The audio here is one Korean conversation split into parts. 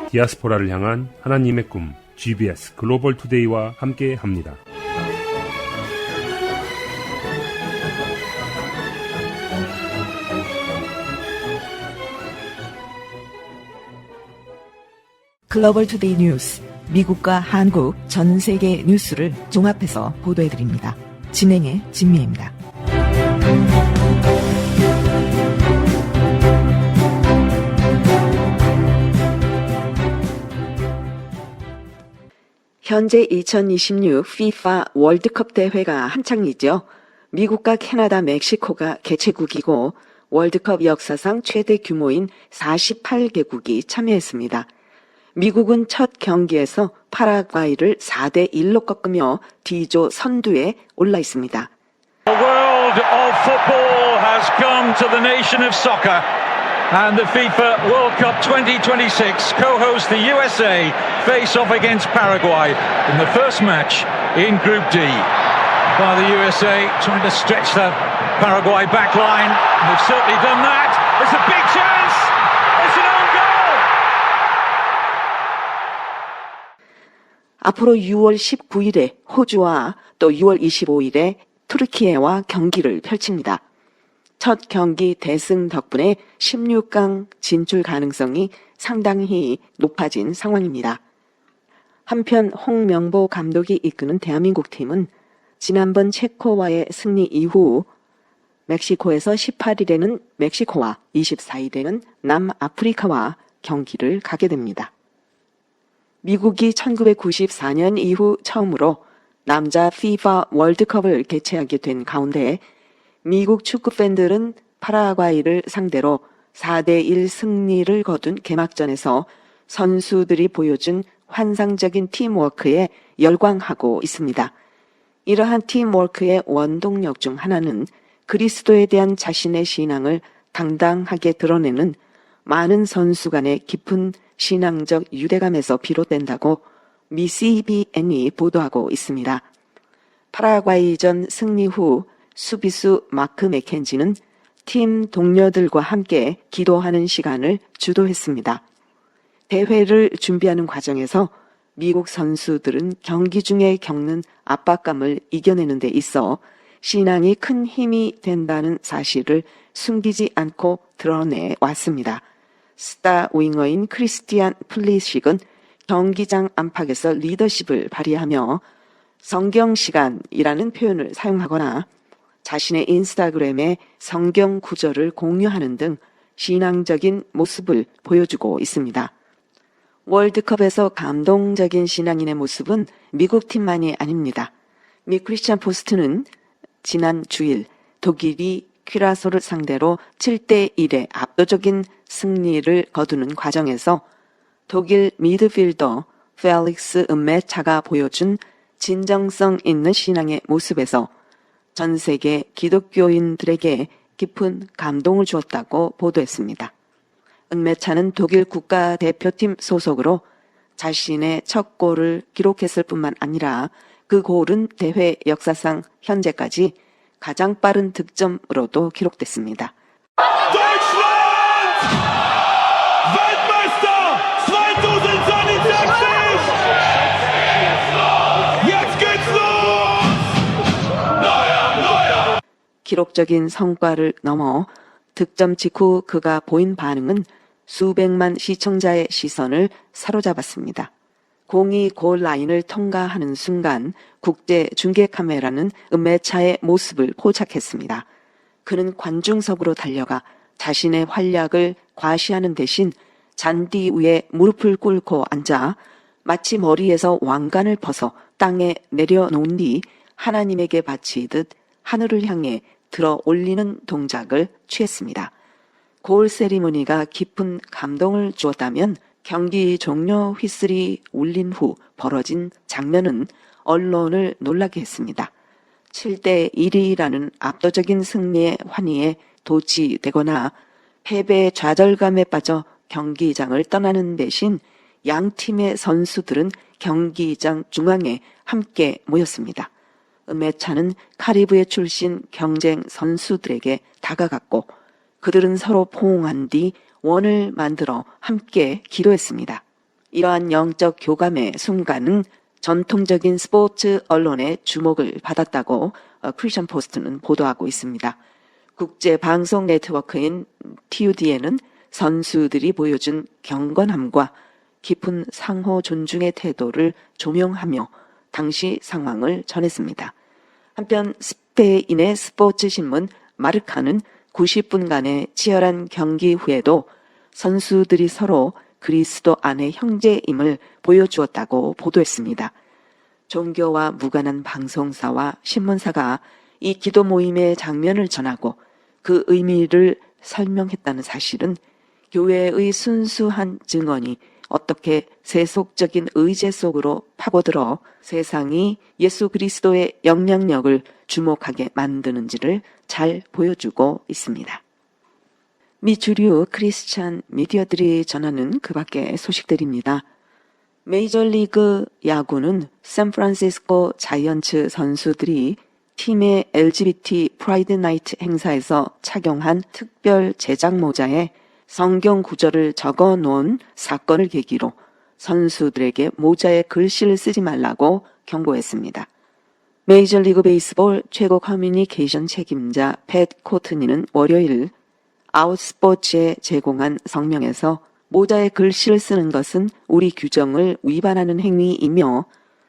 디아스포라를 향한 하나님의 꿈 GBS 글로벌 투데이와 함께합니다. 글로벌 투데이 뉴스, 미국과 한국, 전 세계 뉴스를 종합해서 보도해드립니다. 진행의 진미입니다. 현재 2026 FIFA 월드컵 대회가 한창이죠. 미국과 캐나다, 멕시코가 개최국이고 월드컵 역사상 최대 규모인 48개국이 참여했습니다. 미국은 첫 경기에서 파라과이를 4대1로 꺾으며 D조 선두에 올라 있습니다. The world of football has come to the nation of soccer, and the FIFA World Cup 2026 co-host the USA face off against Paraguay in the first match in Group D. While the USA trying to stretch the Paraguay back line, they've certainly done that. It's a big chance. It's an own goal. 앞으로 6월 19일에 호주와 또 6월 25일에 투르키예와 경기를 펼칩니다. 첫 경기 대승 덕분에 16강 진출 가능성이 상당히 높아진 상황입니다. 한편 홍명보 감독이 이끄는 대한민국 팀은 지난번 체코와의 승리 이후 멕시코에서 18일에는 멕시코와 24일에는 남아프리카와 경기를 가게 됩니다. 미국이 1994년 이후 처음으로 남자 FIFA 월드컵을 개최하게 된 가운데 미국 축구 팬들은 파라과이를 상대로 4대1 승리를 거둔 개막전에서 선수들이 보여준 환상적인 팀워크에 열광하고 있습니다. 이러한 팀워크의 원동력 중 하나는 그리스도에 대한 자신의 신앙을 당당하게 드러내는 많은 선수 간의 깊은 신앙적 유대감에서 비롯된다고 미 CBN이 보도하고 있습니다. 파라과이전 승리 후 수비수 마크 맥켄지는 팀 동료들과 함께 기도하는 시간을 주도했습니다. 대회를 준비하는 과정에서 미국 선수들은 경기 중에 겪는 압박감을 이겨내는 데 있어 신앙이 큰 힘이 된다는 사실을 숨기지 않고 드러내 왔습니다. 스타 윙어인 크리스티안 플리식은 경기장 안팎에서 리더십을 발휘하며 성경 시간이라는 표현을 사용하거나 자신의 인스타그램에 성경 구절을 공유하는 등 신앙적인 모습을 보여주고 있습니다. 월드컵에서 감동적인 신앙인의 모습은 미국 팀만이 아닙니다. 미 크리스찬 포스트는 지난 주일 독일이 퀴라소를 상대로 7대1의 압도적인 승리를 거두는 과정에서 독일 미드필더 펠릭스 은메차가 보여준 진정성 있는 신앙의 모습에서 전 세계 기독교인들에게 깊은 감동을 주었다고 보도했습니다. 은메차는 독일 국가대표팀 소속으로 자신의 첫 골을 기록했을 뿐만 아니라 그 골은 대회 역사상 현재까지 가장 빠른 득점으로도 기록됐습니다. 기록적인 성과를 넘어 득점 직후 그가 보인 반응은 수백만 시청자의 시선을 사로잡았습니다. 공이 골 라인을 통과하는 순간 국제 중계 카메라는 은메차의 모습을 포착했습니다. 그는 관중석으로 달려가 자신의 활약을 과시하는 대신 잔디 위에 무릎을 꿇고 앉아 마치 머리에서 왕관을 벗어 땅에 내려놓은 뒤 하나님에게 바치듯 하늘을 향해 들어 올리는 동작을 취했습니다. 골 세리머니가 깊은 감동을 주었다면 경기 종료 휘슬이 울린 후 벌어진 장면은 언론을 놀라게 했습니다. 7대1이라는 압도적인 승리의 환희에 도취되거나 패배의 좌절감에 빠져 경기장을 떠나는 대신 양 팀의 선수들은 경기장 중앙에 함께 모였습니다. 은메차는 카리브해 출신 경쟁 선수들에게 다가갔고 그들은 서로 포옹한 뒤 원을 만들어 함께 기도했습니다. 이러한 영적 교감의 순간은 전통적인 스포츠 언론의 주목을 받았다고 크리스천 포스트는 보도하고 있습니다. 국제 방송 네트워크인 TUDN은 선수들이 보여준 경건함과 깊은 상호 존중의 태도를 조명하며 당시 상황을 전했습니다. 한편 스페인의 스포츠 신문 마르카는 90분간의 치열한 경기 후에도 선수들이 서로 그리스도 안의 형제임을 보여주었다고 보도했습니다. 종교와 무관한 방송사와 신문사가 이 기도 모임의 장면을 전하고 그 의미를 설명했다는 사실은 교회의 순수한 증언이 어떻게 세속적인 의제 속으로 파고들어 세상이 예수 그리스도의 영향력을 주목하게 만드는지를 잘 보여주고 있습니다. 미 주류 크리스찬 미디어들이 전하는 그 밖의 소식들입니다. 메이저리그 야구는 샌프란시스코 자이언츠 선수들이 팀의 LGBT 프라이드 나이트 행사에서 착용한 특별 제작 모자에 성경 구절을 적어 놓은 사건을 계기로 선수들에게 모자에 글씨를 쓰지 말라고 경고했습니다. 메이저리그 베이스볼 최고 커뮤니케이션 책임자 팻 코트니는 월요일 아웃스포츠에 제공한 성명에서 모자에 글씨를 쓰는 것은 우리 규정을 위반하는 행위이며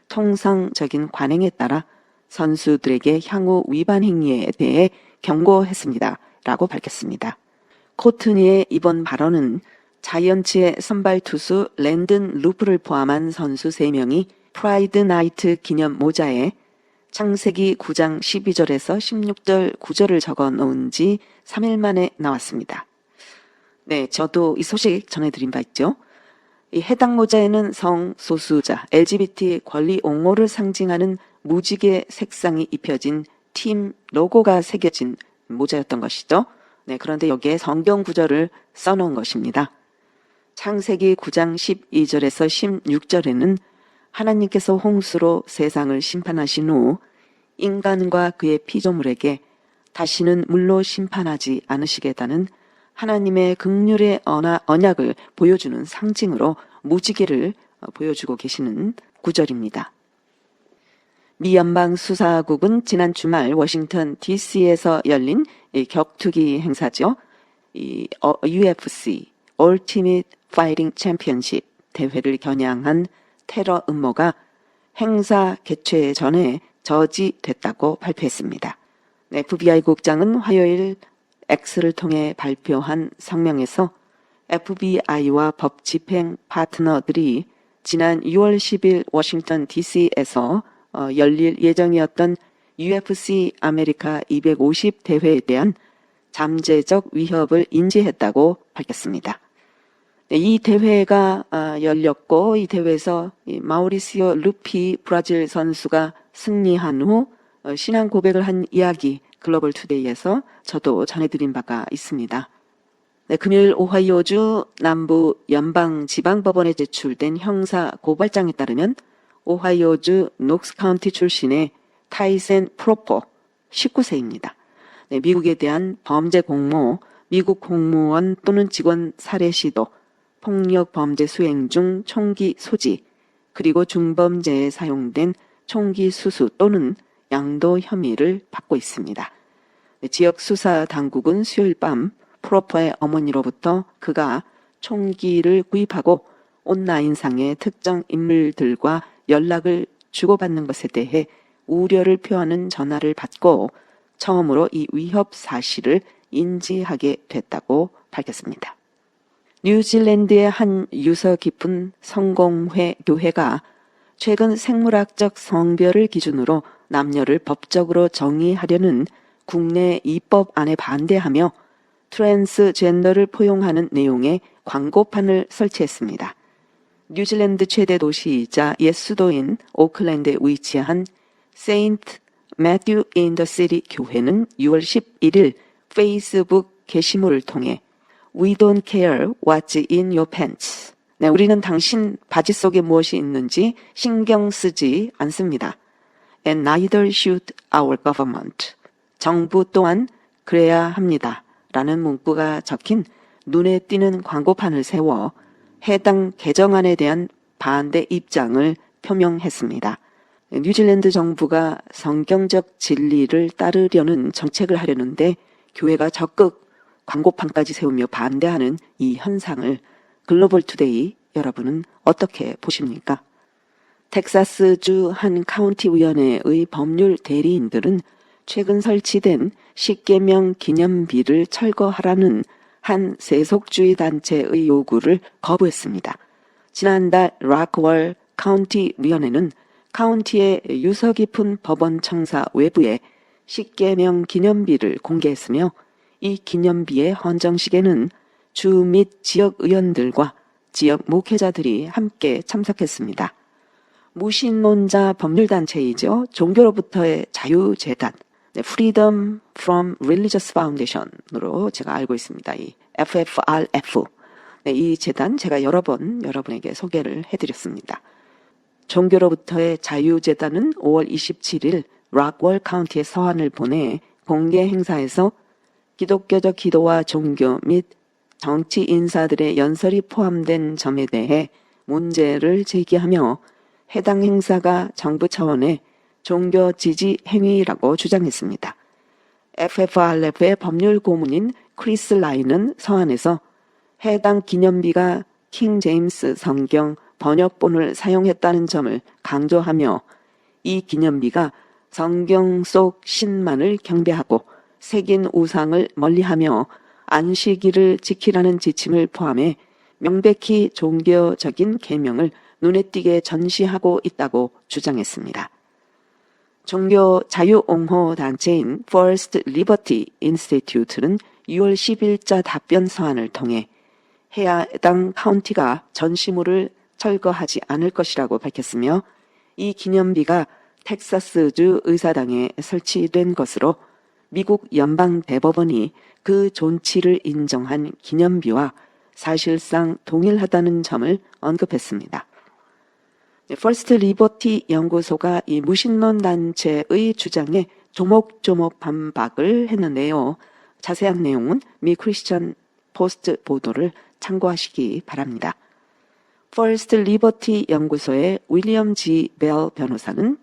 통상적인 관행에 따라 선수들에게 향후 위반 행위에 대해 경고했습니다. 라고 밝혔습니다. 코트니의 이번 발언은 자이언츠의 선발 투수 랜든 루프를 포함한 선수 3명이 프라이드 나이트 기념 모자에 창세기 9장 12절에서 16절 9절을 적어 놓은 지 3일 만에 나왔습니다. 네, 저도 이 소식 전해드린 바 있죠. 이 해당 모자에는 성소수자, LGBT 권리 옹호를 상징하는 무지개 색상이 입혀진 팀 로고가 새겨진 모자였던 것이죠. 네, 그런데 여기에 성경 구절을 써놓은 것입니다. 창세기 9장 12절에서 16절에는 하나님께서 홍수로 세상을 심판하신 후 인간과 그의 피조물에게 다시는 물로 심판하지 않으시겠다는 하나님의 긍휼의 언약을 보여주는 상징으로 무지개를 보여주고 계시는 구절입니다. 미 연방수사국은 지난 주말 워싱턴 DC에서 열린 이 격투기 행사죠. 이 UFC Ultimate Fighting Championship 대회를 겨냥한 테러 음모가 행사 개최 전에 저지됐다고 발표했습니다. FBI 국장은 화요일 X를 통해 발표한 성명에서 FBI와 법 집행 파트너들이 지난 6월 10일 워싱턴 DC에서 열릴 예정이었던 UFC 아메리카 250 대회에 대한 잠재적 위협을 인지했다고 밝혔습니다. 이 대회가 열렸고 이 대회에서 마우리시오 루피 브라질 선수가 승리한 후 신앙 고백을 한 이야기 글로벌 투데이에서 저도 전해드린 바가 있습니다. 네, 금요일 오하이오주 남부 연방지방법원에 제출된 형사 고발장에 따르면 오하이오주 녹스 카운티 출신의 타이센 프로퍼 19세입니다. 네, 미국에 대한 범죄 공모, 미국 공무원 또는 직원 살해 시도, 폭력 범죄 수행 중 총기 소지, 그리고 중범죄에 사용된 총기 수수 또는 양도 혐의를 받고 있습니다. 네, 지역 수사 당국은 수요일 밤 프로퍼의 어머니로부터 그가 총기를 구입하고 온라인상의 특정 인물들과 연락을 주고받는 것에 대해 우려를 표하는 전화를 받고 처음으로 이 위협 사실을 인지하게 됐다고 밝혔습니다. 뉴질랜드의 한 유서 깊은 성공회 교회가 최근 생물학적 성별을 기준으로 남녀를 법적으로 정의하려는 국내 입법안에 반대하며 트랜스젠더를 포용하는 내용의 광고판을 설치했습니다. 뉴질랜드 최대 도시이자 옛 수도인 오클랜드에 위치한 세인트 매튜 인 더 시티 교회는 6월 11일 페이스북 게시물을 통해 We don't care what's in your pants. 네, 우리는 당신 바지 속에 무엇이 있는지 신경 쓰지 않습니다. And neither should our government. 정부 또한 그래야 합니다. 라는 문구가 적힌 눈에 띄는 광고판을 세워 해당 개정안에 대한 반대 입장을 표명했습니다. 뉴질랜드 정부가 성경적 진리를 따르려는 정책을 하려는데 교회가 적극 광고판까지 세우며 반대하는 이 현상을 글로벌 투데이 여러분은 어떻게 보십니까? 텍사스주 한 카운티 위원회의 법률 대리인들은 최근 설치된 10계명 기념비를 철거하라는 한 세속주의 단체의 요구를 거부했습니다. 지난달 락월 카운티 위원회는 카운티의 유서 깊은 법원 청사 외부에 10계명 기념비를 공개했으며 이 기념비의 헌정식에는 주 및 지역 의원들과 지역 목회자들이 함께 참석했습니다. 무신론자 법률단체이죠. 종교로부터의 자유재단, Freedom from Religious Foundation으로 제가 알고 있습니다. 이 FFRF. 이 재단 제가 여러 번 여러분에게 소개를 해드렸습니다. 종교로부터의 자유재단은 5월 27일 락월 카운티에 서한을 보내 공개 행사에서 기독교적 기도와 종교 및 정치 인사들의 연설이 포함된 점에 대해 문제를 제기하며 해당 행사가 정부 차원의 종교 지지 행위라고 주장했습니다. FFRF의 법률 고문인 크리스 라인은 서한에서 해당 기념비가 킹 제임스 성경 번역본을 사용했다는 점을 강조하며 이 기념비가 성경 속 신만을 경배하고 새긴 우상을 멀리하며 안식일을 지키라는 지침을 포함해 명백히 종교적인 계명을 눈에 띄게 전시하고 있다고 주장했습니다. 종교 자유 옹호 단체인 First Liberty Institute는 6월 10일자 답변 서한을 통해 해당 카운티가 전시물을 철거하지 않을 것이라고 밝혔으며 이 기념비가 텍사스주 의사당에 설치된 것으로 미국 연방대법원이 그 존치를 인정한 기념비와 사실상 동일하다는 점을 언급했습니다. 퍼스트 리버티 연구소가 이 무신론 단체의 주장에 조목조목 반박을 했는데요. 자세한 내용은 미 크리스천 포스트 보도를 참고하시기 바랍니다. 퍼스트 리버티 연구소의 윌리엄 G. 벨 변호사는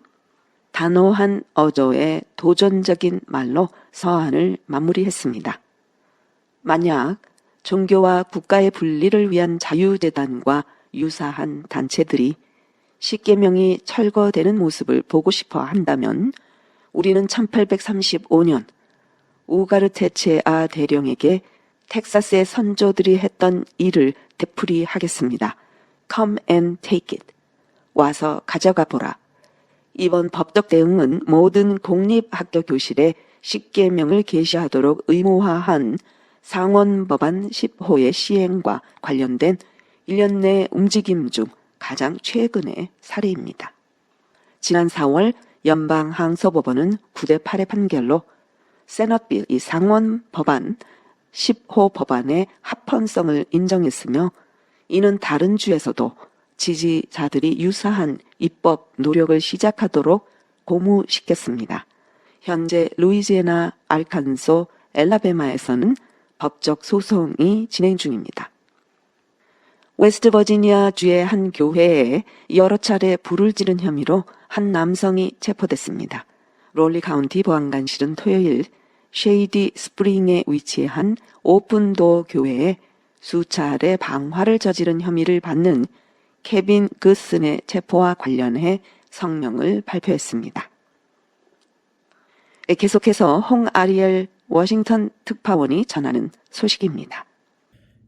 단호한 어조의 도전적인 말로 서한을 마무리했습니다. 만약 종교와 국가의 분리를 위한 자유재단과 유사한 단체들이 10계명이 철거되는 모습을 보고 싶어 한다면 우리는 1835년 우가르테체아 대령에게 텍사스의 선조들이 했던 일을 되풀이하겠습니다. Come and take it. 와서 가져가 보라. 이번 법적 대응은 모든 공립학교 교실에 10계명을 계시하도록 의무화한 상원법안 10호의 시행과 관련된 1년 내 움직임 중 가장 최근의 사례입니다. 지난 4월 연방항소법원은 9대8의 판결로 세너빌 이 상원법안 10호 법안의 합헌성을 인정했으며 이는 다른 주에서도 지지자들이 유사한 입법 노력을 시작하도록 고무시켰습니다. 현재 루이지애나, 알칸소, 엘라베마에서는 법적 소송이 진행 중입니다. 웨스트버지니아 주의 한 교회에 여러 차례 불을 지른 혐의로 한 남성이 체포됐습니다. 롤리 카운티 보안관실은 토요일 쉐이디 스프링에 위치한 오픈도어 교회에 수차례 방화를 저지른 혐의를 받는 케빈 그슨의 체포와 관련해 성명을 발표했습니다. 계속해서 홍아리엘 워싱턴 특파원이 전하는 소식입니다.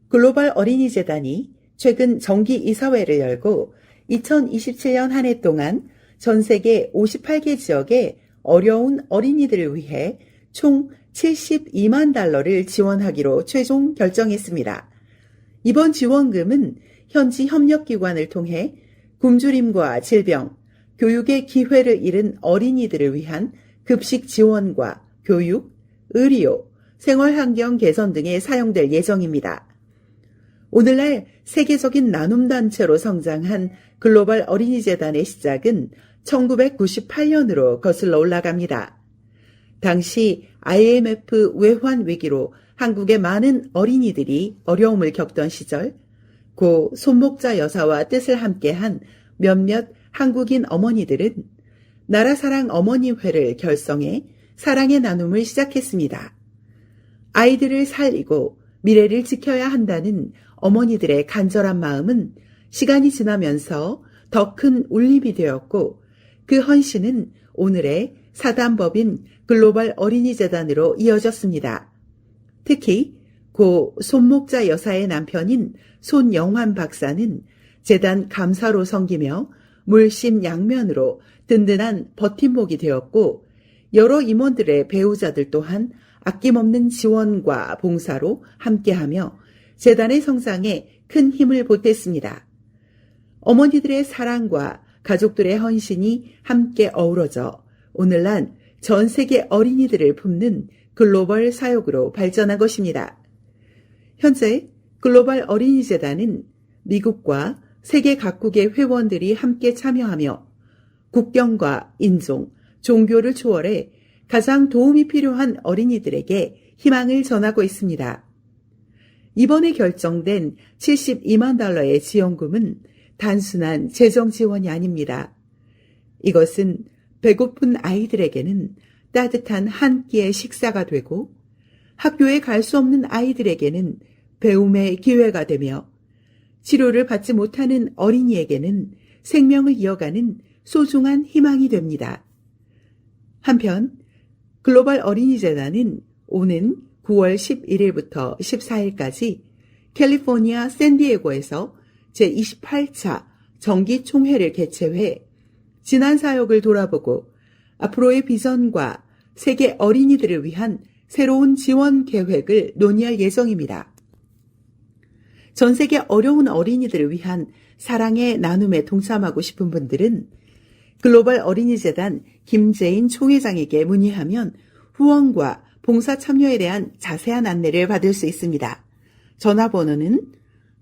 글로벌 어린이재단이 최근 정기 이사회를 열고 2027년 한 해 동안 전 세계 58개 지역의 어려운 어린이들을 위해 총 72만 달러를 지원하기로 최종 결정했습니다. 이번 지원금은 현지 협력기관을 통해 굶주림과 질병, 교육의 기회를 잃은 어린이들을 위한 급식 지원과 교육, 의료, 생활환경 개선 등에 사용될 예정입니다. 오늘날 세계적인 나눔단체로 성장한 글로벌 어린이재단의 시작은 1998년으로 거슬러 올라갑니다. 당시 IMF 외환 위기로 한국의 많은 어린이들이 어려움을 겪던 시절 고 손목자 여사와 뜻을 함께한 몇몇 한국인 어머니들은 나라사랑 어머니회를 결성해 사랑의 나눔을 시작했습니다. 아이들을 살리고 미래를 지켜야 한다는 어머니들의 간절한 마음은 시간이 지나면서 더 큰 울림이 되었고 그 헌신은 오늘의 사단법인 글로벌 어린이재단으로 이어졌습니다. 특히 고 손목자 여사의 남편인 손영환 박사는 재단 감사로 섬기며 물심양면으로 든든한 버팀목이 되었고 여러 임원들의 배우자들 또한 아낌없는 지원과 봉사로 함께하며 재단의 성장에 큰 힘을 보탰습니다. 어머니들의 사랑과 가족들의 헌신이 함께 어우러져 오늘날 전 세계 어린이들을 품는 글로벌 사역으로 발전한 것입니다. 현재 글로벌 어린이재단은 미국과 세계 각국의 회원들이 함께 참여하며 국경과 인종, 종교를 초월해 가장 도움이 필요한 어린이들에게 희망을 전하고 있습니다. 이번에 결정된 $72만 달러의 지원금은 단순한 재정 지원이 아닙니다. 이것은 배고픈 아이들에게는 따뜻한 한 끼의 식사가 되고 학교에 갈 수 없는 아이들에게는 배움의 기회가 되며 치료를 받지 못하는 어린이에게는 생명을 이어가는 소중한 희망이 됩니다. 한편 글로벌 어린이재단은 오는 9월 11일부터 14일까지 캘리포니아 샌디에고에서 제28차 정기총회를 개최해 지난 사역을 돌아보고 앞으로의 비전과 세계 어린이들을 위한 새로운 지원 계획을 논의할 예정입니다. 전 세계 어려운 어린이들을 위한 사랑의 나눔에 동참하고 싶은 분들은 글로벌 어린이재단 김재인 총회장에게 문의하면 후원과 봉사 참여에 대한 자세한 안내를 받을 수 있습니다. 전화번호는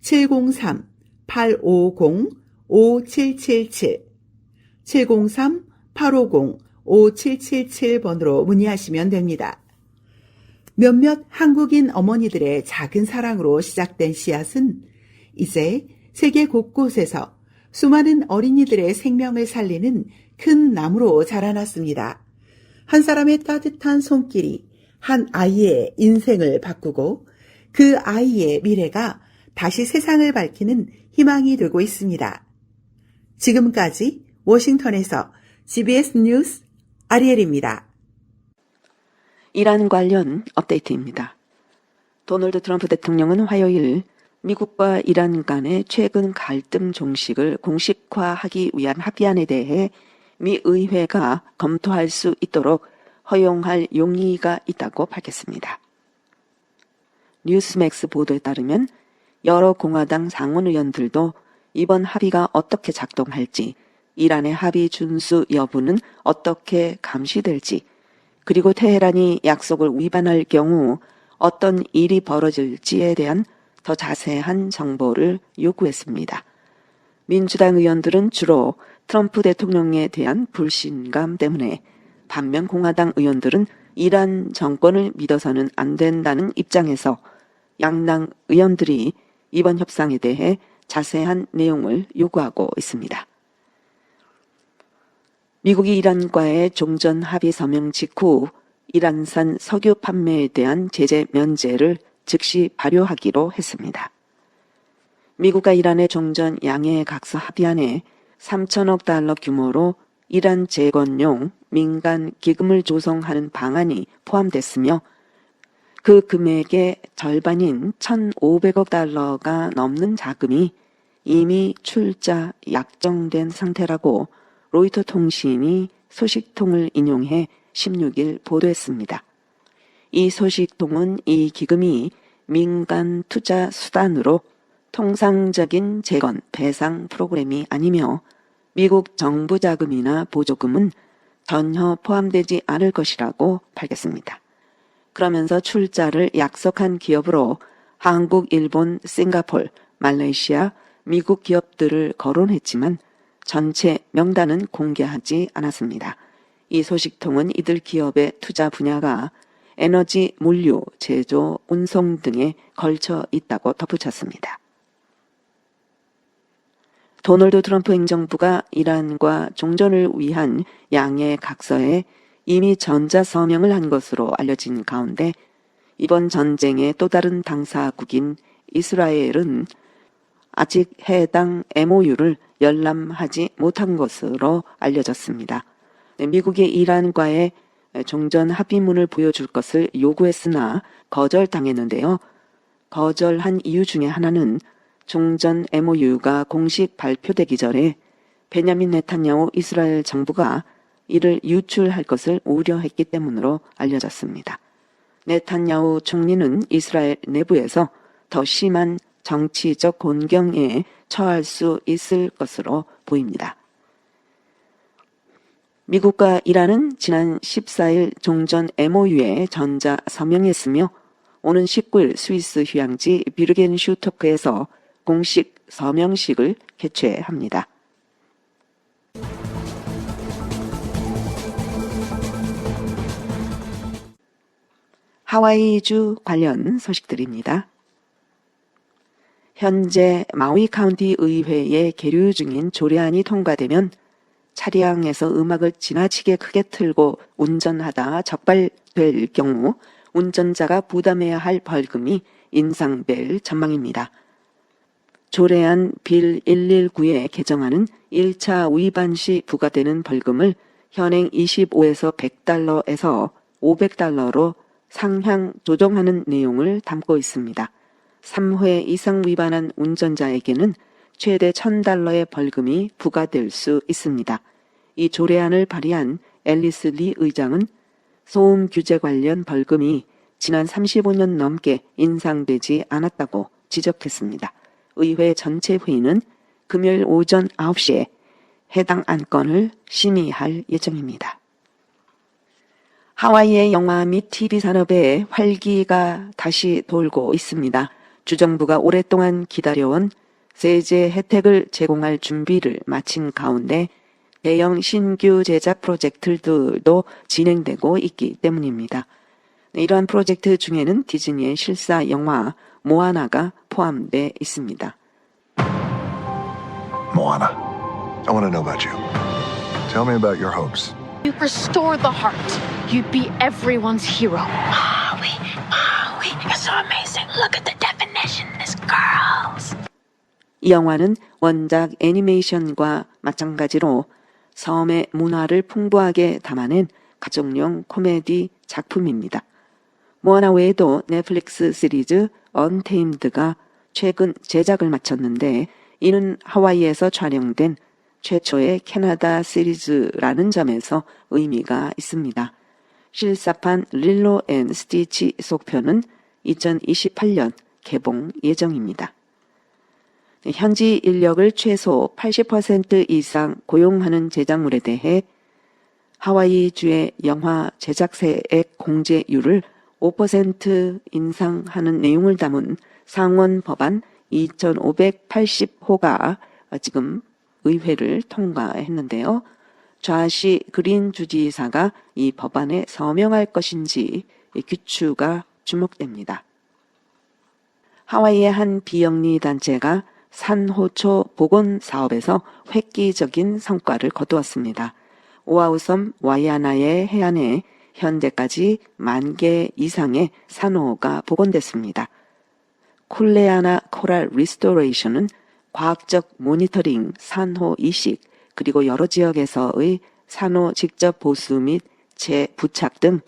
703-850-5777, 703-850-5777번으로 문의하시면 됩니다. 몇몇 한국인 어머니들의 작은 사랑으로 시작된 씨앗은 이제 세계 곳곳에서 수많은 어린이들의 생명을 살리는 큰 나무로 자라났습니다. 한 사람의 따뜻한 손길이 한 아이의 인생을 바꾸고 그 아이의 미래가 다시 세상을 밝히는 희망이 되고 있습니다. 지금까지 워싱턴에서 GBS 뉴스 아리엘입니다. 이란 관련 업데이트입니다. 도널드 트럼프 대통령은 화요일 미국과 이란 간의 최근 갈등 종식을 공식화하기 위한 합의안에 대해 미 의회가 검토할 수 있도록 허용할 용의가 있다고 밝혔습니다. 뉴스맥스 보도에 따르면 여러 공화당 상원 의원들도 이번 합의가 어떻게 작동할지, 이란의 합의 준수 여부는 어떻게 감시될지, 그리고 테헤란이 약속을 위반할 경우 어떤 일이 벌어질지에 대한 더 자세한 정보를 요구했습니다. 민주당 의원들은 주로 트럼프 대통령에 대한 불신감 때문에, 반면 공화당 의원들은 이란 정권을 믿어서는 안 된다는 입장에서 양당 의원들이 이번 협상에 대해 자세한 내용을 요구하고 있습니다. 미국이 이란과의 종전 합의 서명 직후 이란산 석유 판매에 대한 제재 면제를 즉시 발효하기로 했습니다. 미국과 이란의 종전 양해 각서 합의안에 3천억 달러 규모로 이란 재건용 민간 기금을 조성하는 방안이 포함됐으며 그 금액의 절반인 1,500억 달러가 넘는 자금이 이미 출자 약정된 상태라고 로이터 통신이 소식통을 인용해 16일 보도했습니다. 이 소식통은 이 기금이 민간 투자 수단으로 통상적인 재건 배상 프로그램이 아니며 미국 정부 자금이나 보조금은 전혀 포함되지 않을 것이라고 밝혔습니다. 그러면서 출자를 약속한 기업으로 한국, 일본, 싱가폴, 말레이시아, 미국 기업들을 거론했지만 전체 명단은 공개하지 않았습니다. 이 소식통은 이들 기업의 투자 분야가 에너지, 물류, 제조, 운송 등에 걸쳐 있다고 덧붙였습니다. 도널드 트럼프 행정부가 이란과 종전을 위한 양해 각서에 이미 전자서명을 한 것으로 알려진 가운데 이번 전쟁의 또 다른 당사국인 이스라엘은 아직 해당 MOU를 열람하지 못한 것으로 알려졌습니다. 미국이 이란과의 종전 합의문을 보여줄 것을 요구했으나 거절당했는데요. 거절한 이유 중에 하나는 종전 MOU가 공식 발표되기 전에 베냐민 네탄야후 이스라엘 정부가 이를 유출할 것을 우려했기 때문으로 알려졌습니다. 네탄야후 총리는 이스라엘 내부에서 더 심한 정치적 곤경에 처할 수 있을 것으로 보입니다. 미국과 이란은 지난 14일 종전 MOU에 전자 서명했으며 오는 19일 스위스 휴양지 비르겐 슈토크에서 공식 서명식을 개최합니다. 하와이주 관련 소식들입니다. 현재 마우이 카운티 의회에 계류 중인 조례안이 통과되면 차량에서 음악을 지나치게 크게 틀고 운전하다 적발될 경우 운전자가 부담해야 할 벌금이 인상될 전망입니다. 조례안 빌 119의 개정안은 1차 위반 시 부과되는 벌금을 현행 25에서 100달러에서 500달러로 상향 조정하는 내용을 담고 있습니다. 3회 이상 위반한 운전자에게는 최대 $1,000의 벌금이 부과될 수 있습니다. 이 조례안을 발의한 앨리스 리 의장은 소음 규제 관련 벌금이 지난 35년 넘게 인상되지 않았다고 지적했습니다. 의회 전체 회의는 금요일 오전 9시에 해당 안건을 심의할 예정입니다. 하와이의 영화 및 TV 산업에 활기가 다시 돌고 있습니다. 주정부가 오랫동안 기다려온 세제 혜택을 제공할 준비를 마친 가운데 대형 신규 제작 프로젝트들도 진행되고 있기 때문입니다. 이러한 프로젝트 중에는 디즈니의 실사 영화 모아나가 포함되어 있습니다. Moana, I want to know about you. Tell me about your hopes. You restore the heart. You be everyone's hero. Maui, Maui, you're so amazing. Look at the definition, this girls. 이 영화는 원작 애니메이션과 마찬가지로 섬의 문화를 풍부하게 담아낸 가족용 코미디 작품입니다. 모아나 외에도 넷플릭스 시리즈 언테임드가 최근 제작을 마쳤는데 이는 하와이에서 촬영된 최초의 캐나다 시리즈라는 점에서 의미가 있습니다. 실사판 릴로 앤 스티치 속편은 2028년 개봉 예정입니다. 현지 인력을 최소 80% 이상 고용하는 제작물에 대해 하와이주의 영화 제작세액 공제율을 5% 인상하는 내용을 담은 상원 법안 2580호가 지금 의회를 통과했는데요. 좌시 그린 주지사가 이 법안에 서명할 것인지 귀추가 주목됩니다. 하와이의 한 비영리 단체가 산호초 복원 사업에서 획기적인 성과를 거두었습니다. 오아우섬 와이아나의 해안에 현재까지 10,000개 이상의 산호가 복원됐습니다. 쿨레아나 코랄 리스토레이션은 과학적 모니터링, 산호 이식, 그리고 여러 지역에서의 산호 직접 보수 및 재부착 등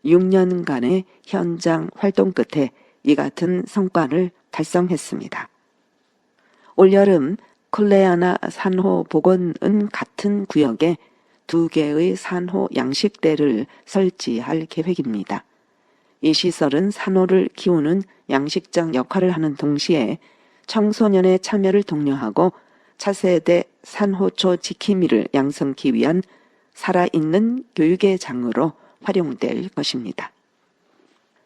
6년간의 현장 활동 끝에 이 같은 성과를 달성했습니다. 올여름 쿨레아나 산호 복원은 같은 구역에 2개의 산호 양식대를 설치할 계획입니다. 이 시설은 산호를 키우는 양식장 역할을 하는 동시에 청소년의 참여를 독려하고 차세대 산호초 지킴이를 양성하기 위한 살아있는 교육의 장으로 활용될 것입니다.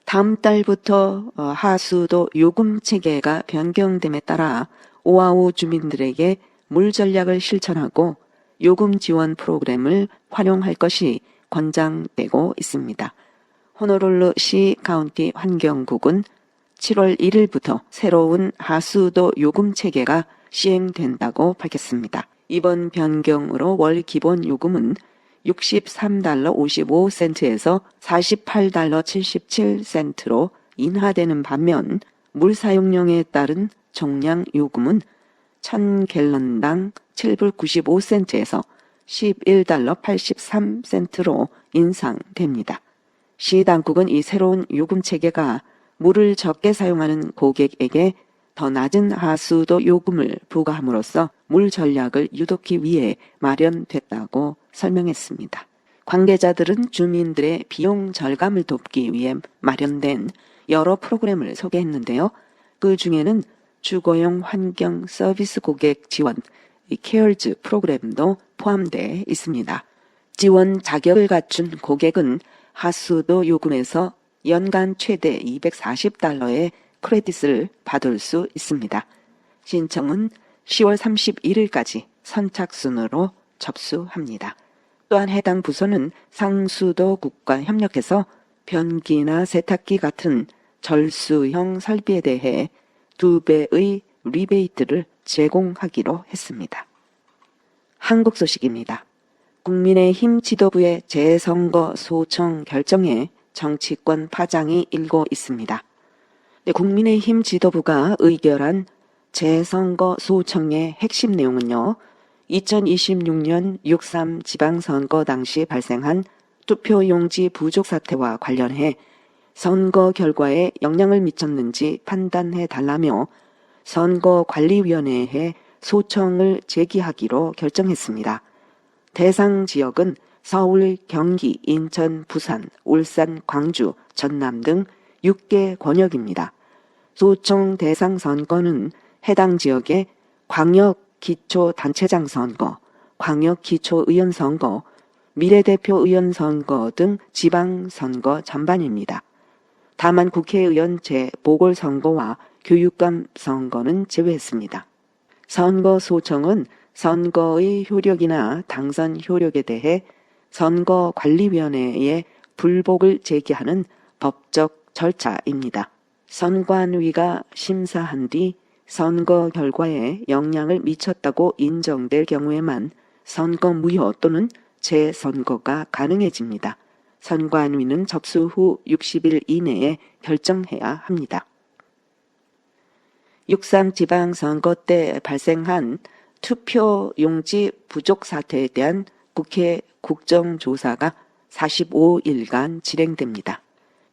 다음 달부터 하수도 요금 체계가 변경됨에 따라 오아후 주민들에게 물 전략을 실천하고 요금 지원 프로그램을 활용할 것이 권장되고 있습니다. 호노룰루 시 카운티 환경국은 7월 1일부터 새로운 하수도 요금 체계가 시행된다고 밝혔습니다. 이번 변경으로 월 기본 요금은 $63 55센트에서 $48 77센트로 인하되는 반면 물 사용량에 따른 정량 요금은 1000갤런당 7불 95센트에서 $11 83센트로 인상됩니다. 시 당국은 이 새로운 요금 체계가 물을 적게 사용하는 고객에게 더 낮은 하수도 요금을 부과함으로써 물 전략을 유도하기 위해 마련됐다고 설명했습니다. 관계자들은 주민들의 비용 절감을 돕기 위해 마련된 여러 프로그램을 소개했는데요. 그 중에는 주거용 환경 서비스 고객 지원, 케어즈 프로그램도 포함되어 있습니다. 지원 자격을 갖춘 고객은 하수도 요금에서 연간 최대 $240의 크레딧을 받을 수 있습니다. 신청은 10월 31일까지 선착순으로 접수합니다. 또한 해당 부서는 상수도국과 협력해서 변기나 세탁기 같은 절수형 설비에 대해 2배의 리베이트를 제공하기로 했습니다. 한국 소식입니다. 국민의힘 지도부의 재선거 소청 결정에 정치권 파장이 일고 있습니다. 국민의힘 지도부가 의결한 재선거 소청의 핵심 내용은요, 2026년 6.3 지방선거 당시 발생한 투표용지 부족 사태와 관련해 선거 결과에 영향을 미쳤는지 판단해 달라며 선거관리위원회에 소청을 제기하기로 결정했습니다. 대상 지역은 서울, 경기, 인천, 부산, 울산, 광주, 전남 등 6개 권역입니다. 소청 대상 선거는 해당 지역의 광역기초단체장 선거, 광역기초의원 선거, 미래대표의원 선거 등 지방선거 전반입니다. 다만 국회의원 재보궐선거와 교육감 선거는 제외했습니다. 선거 소청은 선거의 효력이나 당선 효력에 대해 선거관리위원회에 불복을 제기하는 법적 절차입니다. 선관위가 심사한 뒤 선거 결과에 영향을 미쳤다고 인정될 경우에만 선거 무효 또는 재선거가 가능해집니다. 선관위는 접수 후 60일 이내에 결정해야 합니다. 6.3 지방선거 때 발생한 투표용지 부족 사태에 대한 국회 국정조사가 45일간 진행됩니다.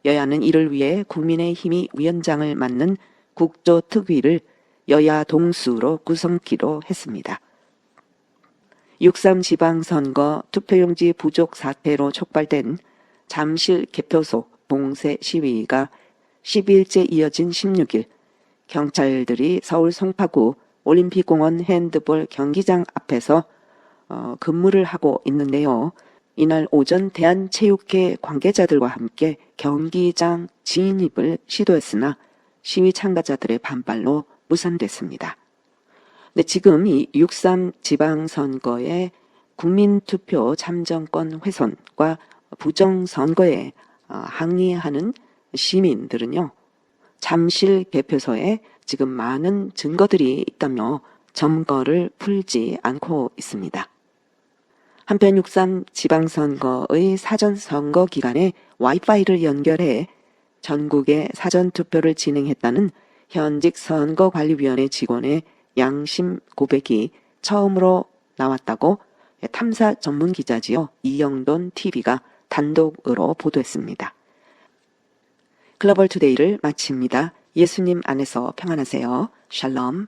여야는 이를 위해 국민의힘이 위원장을 맡는 국조특위를 여야 동수로 구성키로 했습니다. 6.3 지방선거 투표용지 부족 사태로 촉발된 잠실 개표소 봉쇄 시위가 10일째 이어진 16일 경찰들이 서울 송파구 올림픽공원 핸드볼 경기장 앞에서 근무를 하고 있는데요. 이날 오전 대한체육회 관계자들과 함께 경기장 진입을 시도했으나 시위 참가자들의 반발로 무산됐습니다. 근데 지금 이 6.3 지방선거의 국민투표 참정권 훼손과 부정선거에 항의하는 시민들은요, 잠실 개표소에 지금 많은 증거들이 있다며 점거를 풀지 않고 있습니다. 한편 6.3 지방선거의 사전선거 기간에 와이파이를 연결해 전국에 사전투표를 진행했다는 현직 선거관리위원회 직원의 양심 고백이 처음으로 나왔다고 탐사 전문 기자지요 이영돈 TV가 단독으로 보도했습니다. 글로벌 투데이를 마칩니다. 예수님 안에서 평안하세요. 샬롬.